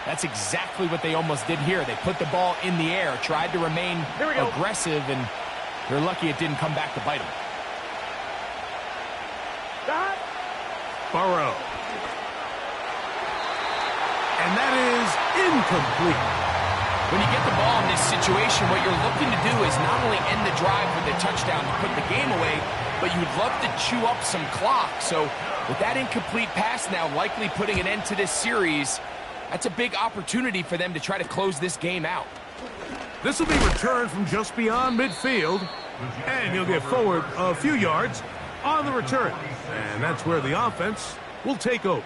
that's exactly what they almost did here. They put the ball in the air, tried to remain aggressive, and they're lucky it didn't come back to bite them. Burrow. And that is incomplete. When you get the ball in this situation, what you're looking to do is not only end the drive with a touchdown to put the game away, but you'd love to chew up some clock. So with that incomplete pass now likely putting an end to this series, that's a big opportunity for them to try to close this game out. This will be returned from just beyond midfield, and he'll get forward a few yards on the return. And that's where the offense will take over.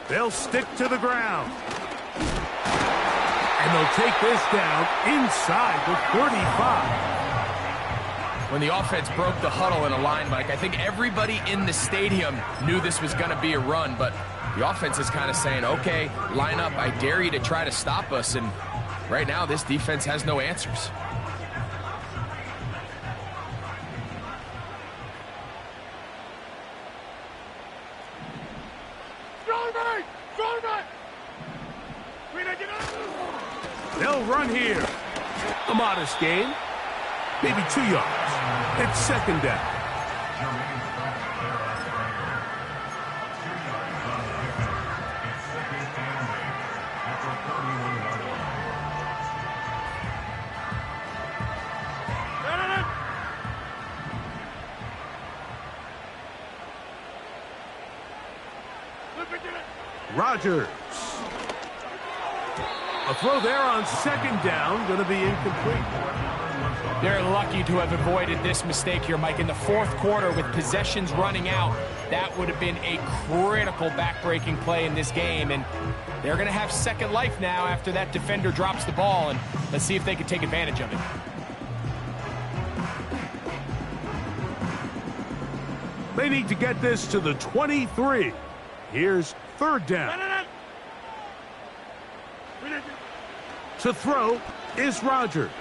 They'll stick to the ground. And they'll take this down inside the 35. When the offense broke the huddle in a line, Mike, I think everybody in the stadium knew this was going to be a run, but the offense is kind of saying, okay, line up, I dare you to try to stop us, and right now this defense has no answers. They'll run here. A modest gain. Maybe 2 yards. It's 2nd down. A throw there on second down, going to be incomplete. They're lucky to have avoided this mistake here, Mike. In the fourth quarter, with possessions running out, that would have been a critical back-breaking play in this game. And they're going to have second life now after that defender drops the ball. And let's see if they can take advantage of it. They need to get this to the 23. Here's third down. To throw is Rodgers.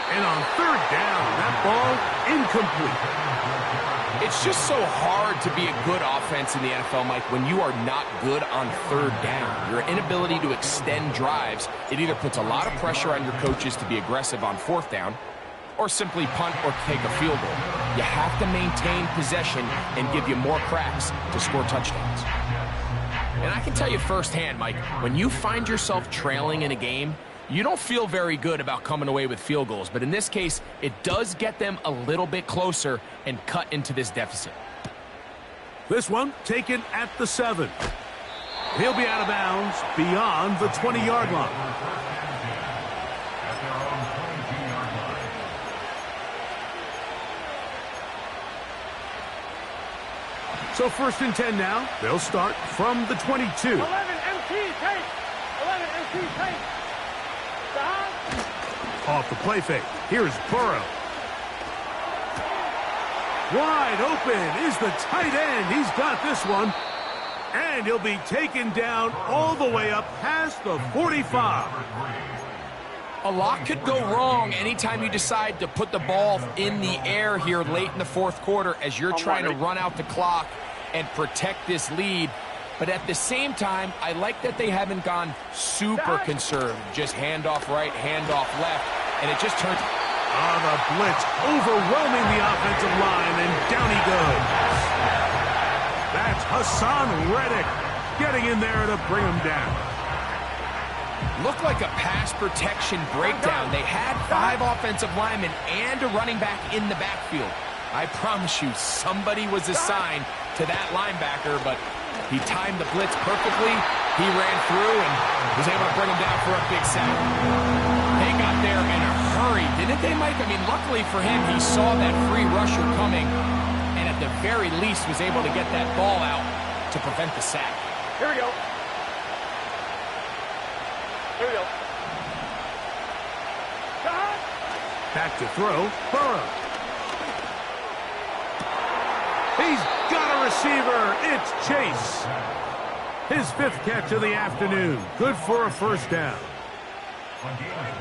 And on third down, that ball incomplete. It's just so hard to be a good offense in the NFL, Mike, when you are not good on third down. Your inability to extend drives, it either puts a lot of pressure on your coaches to be aggressive on fourth down, or simply punt or take a field goal. You have to maintain possession and give you more cracks to score touchdowns. And I can tell you firsthand, Mike, when you find yourself trailing in a game, you don't feel very good about coming away with field goals. But in this case, it does get them a little bit closer and cut into this deficit. This one taken at the 7. He'll be out of bounds beyond the 20-yard line. So first and 10 now. They'll start from the 22. 11 MT, take. 11 MT, take. Off the play fake. Here's Burrow. Wide open is the tight end. He's got this one. And he'll be taken down all the way up past the 45. A lot could go wrong anytime you decide to put the ball in the air here late in the fourth quarter as you're trying to run out the clock and protect this lead. But at the same time, I like that they haven't gone super conservative. Just handoff right, handoff left, and it just turns... The blitz overwhelming the offensive line, and down he goes. That's Hassan Reddick getting in there to bring him down. Looked like a pass protection breakdown. They had 5 offensive linemen and a running back in the backfield. I promise you, somebody was assigned to that linebacker, but he timed the blitz perfectly. He ran through and was able to bring him down for a big sack. They got there in a hurry, didn't they, Mike? I mean, luckily for him, he saw that free rusher coming and at the very least was able to get that ball out to prevent the sack. Here we go. Here we go. Back to throw, Burrow. He's got a receiver. It's Chase. His 5th catch of the afternoon. Good for a first down.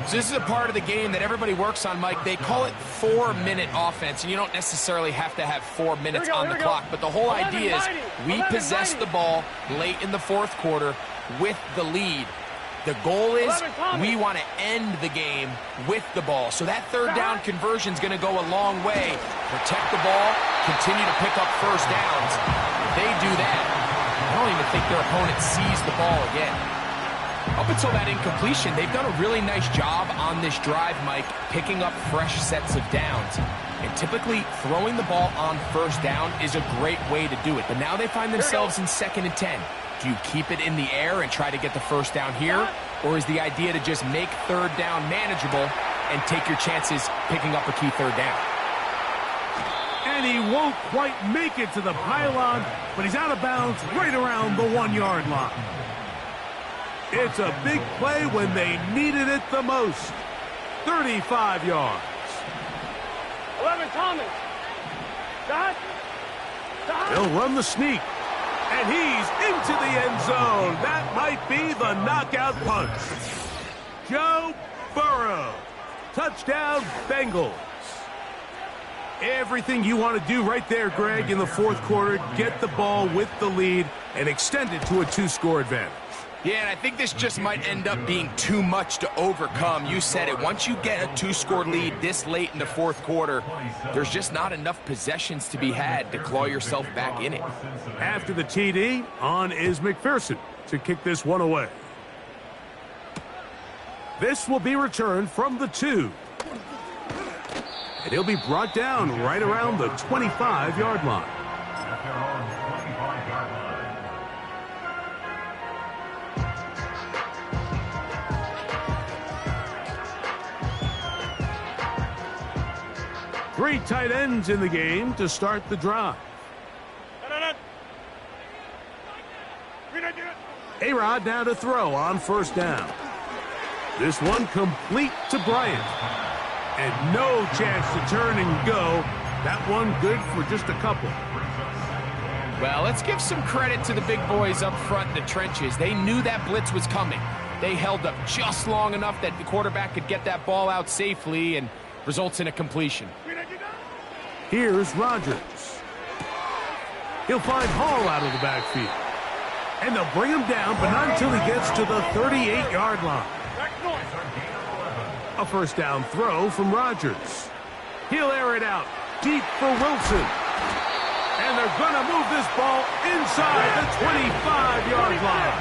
So this is a part of the game that everybody works on, Mike. They call it 4-minute offense, and you don't necessarily have to have 4 minutes on the clock. But the whole idea is we possess the ball late in the fourth quarter with the lead. The goal is we want to end the game with the ball. So that third down conversion is going to go a long way. Protect the ball, continue to pick up first downs. If they do that, I don't even think their opponent sees the ball again. Up until that incompletion, they've done a really nice job on this drive, Mike, picking up fresh sets of downs. And typically, throwing the ball on first down is a great way to do it. But now they find themselves in 2nd and 10. Do you keep it in the air and try to get the first down here? Or is the idea to just make third down manageable and take your chances picking up a key third down? And he won't quite make it to the pylon, but he's out of bounds right around the 1-yard line. It's a big play when they needed it the most. 35 yards. 11 Thomas. Dot. He'll run the sneak. And he's into the end zone. That might be the knockout punch. Joe Burrow. Touchdown, Bengals. Everything you want to do right there, Greg, in the fourth quarter. Get the ball with the lead and extend it to a 2-score advantage. Yeah, and I think this just might end up being too much to overcome. You said it. Once you get a 2-score lead this late in the fourth quarter, there's just not enough possessions to be had to claw yourself back in it. After the TD, on is McPherson to kick this one away. This will be returned from the 2. And he'll be brought down right around the 25-yard line. Three tight ends in the game to start the drive. A-Rod now to throw on first down. This one complete to Bryant. And no chance to turn and go. That one good for just a couple. Well, let's give some credit to the big boys up front in the trenches. They knew that blitz was coming. They held up just long enough that the quarterback could get that ball out safely and results in a completion. Here's Rodgers. He'll find Hall out of the backfield. And they'll bring him down, but not until he gets to the 38-yard line. A first down throw from Rodgers. He'll air it out deep for Wilson. And they're going to move this ball inside the 25-yard line.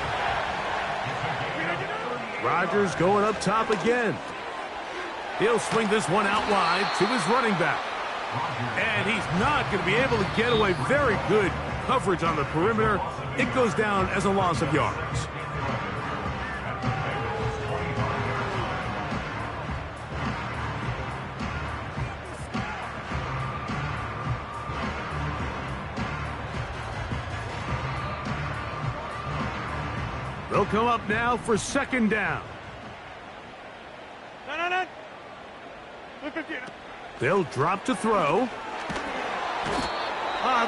Rodgers going up top again. He'll swing this one out wide to his running back. And he's not going to be able to get away. Very good coverage on the perimeter. It goes down as a loss of yards. They'll come up now for second down. They'll drop to throw.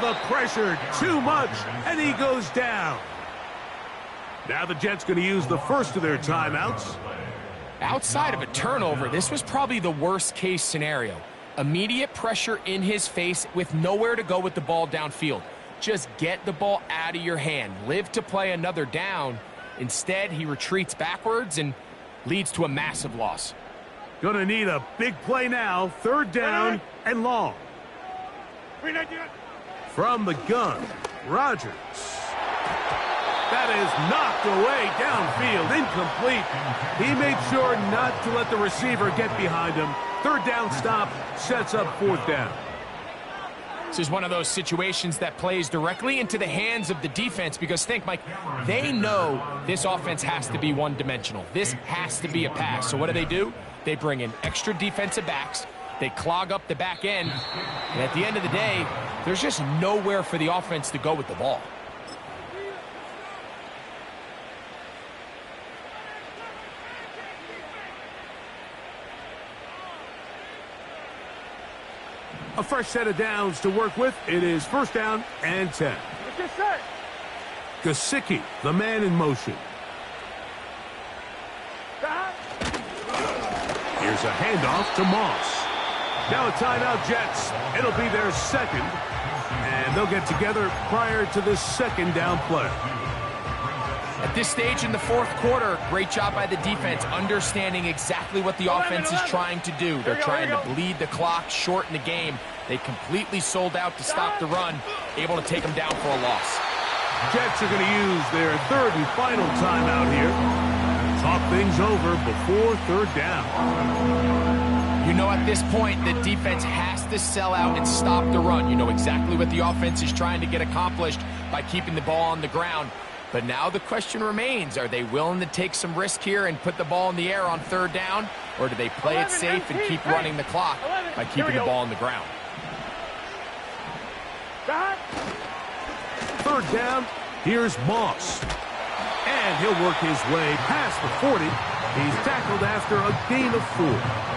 The pressure, too much, and he goes down. Now the Jets going to use the first of their timeouts. Outside of a turnover, this was probably the worst-case scenario. Immediate pressure in his face with nowhere to go with the ball downfield. Just get the ball out of your hand. Live to play another down. Instead, he retreats backwards and leads to a massive loss. Going to need a big play now. Third down and long. From the gun, Rodgers. That is knocked away downfield, incomplete. He made sure not to let the receiver get behind him. Third down stop sets up fourth down. This is one of those situations that plays directly into the hands of the defense because think, Mike, they know this offense has to be one-dimensional. This has to be a pass. So what do? They bring in extra defensive backs. They clog up the back end. And at the end of the day, there's just nowhere for the offense to go with the ball. A fresh set of downs to work with. It is first down and 10. Gesicki, the man in motion. Here's a handoff to Moss. Now a timeout, Jets. It'll be their second. And they'll get together prior to this second down play. At this stage in the fourth quarter, great job by the defense, understanding exactly what the offense is trying to do. They're trying to bleed the clock, shorten the game. They completely sold out to stop the run, able to take them down for a loss. Jets are going to use their third and final timeout here. Talk things over before third down. You know, at this point, the defense has to sell out and stop the run. You know exactly what the offense is trying to get accomplished by keeping the ball on the ground. But now the question remains, are they willing to take some risk here and put the ball in the air on third down? Or do they play it safe and keep running the clock by keeping the ball on the ground? Third down, here's Moss. And he'll work his way past the 40. He's tackled after a gain of 4.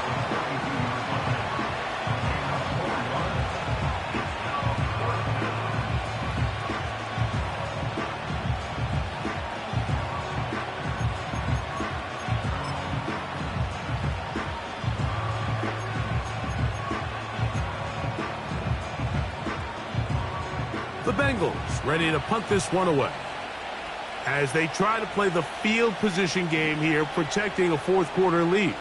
The Bengals ready to punt this one away as they try to play the field position game here, protecting a fourth quarter lead.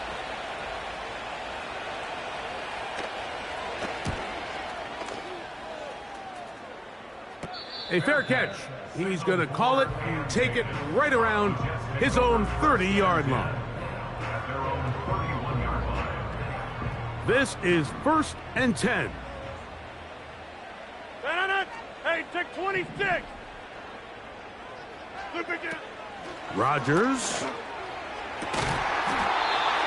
A fair catch. He's going to call it and take it right around his own 30-yard line. This is first and 10. Hey, take 26. Rodgers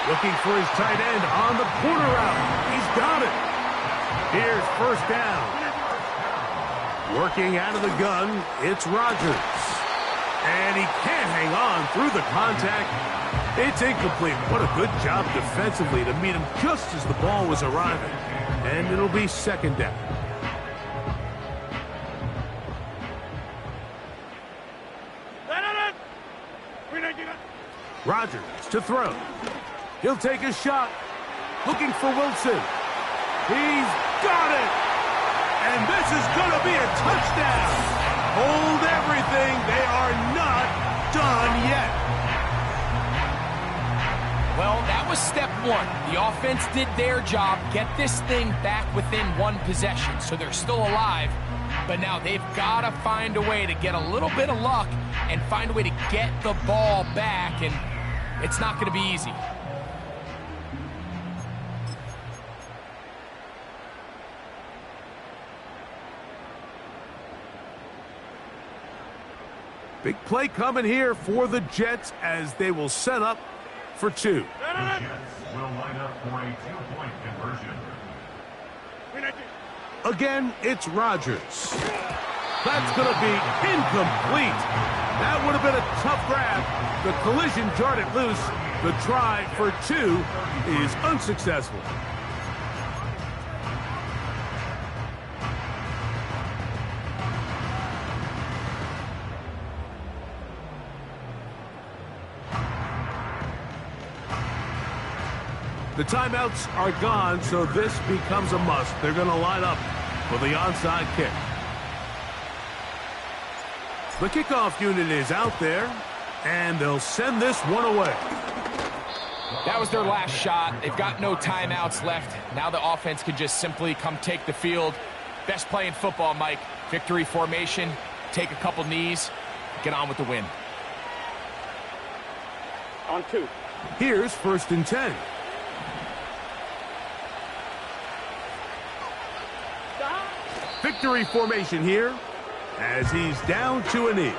looking for his tight end on the corner route. He's got it. Here's first down. Working out of the gun, it's Rodgers. And he can't hang on through the contact. It's incomplete. What a good job defensively to meet him just as the ball was arriving. And it'll be second down. Rodgers to throw. He'll take a shot. Looking for Wilson. He's got it. And this is going to be a touchdown. Hold everything. They are not done yet. Well, that was step one. The offense did their job, get this thing back within one possession, so they're still alive. But now they've got to find a way to get a little bit of luck and find a way to get the ball back, and it's not going to be easy. Big play coming here for the Jets as they will set up for two. The Jets will line up for a two-point conversion. Again, it's Rodgers. That's going to be incomplete. That would have been a tough grab. The collision jarred it loose. The try for two is unsuccessful. The timeouts are gone, so this becomes a must. They're going to line up for the onside kick. The kickoff unit is out there, and they'll send this one away. That was their last shot. They've got no timeouts left. Now the offense can just simply come take the field. Best play in football, Mike. Victory formation, take a couple knees, get on with the win. On two. Here's first and 10. Victory formation here as he's down to a knee.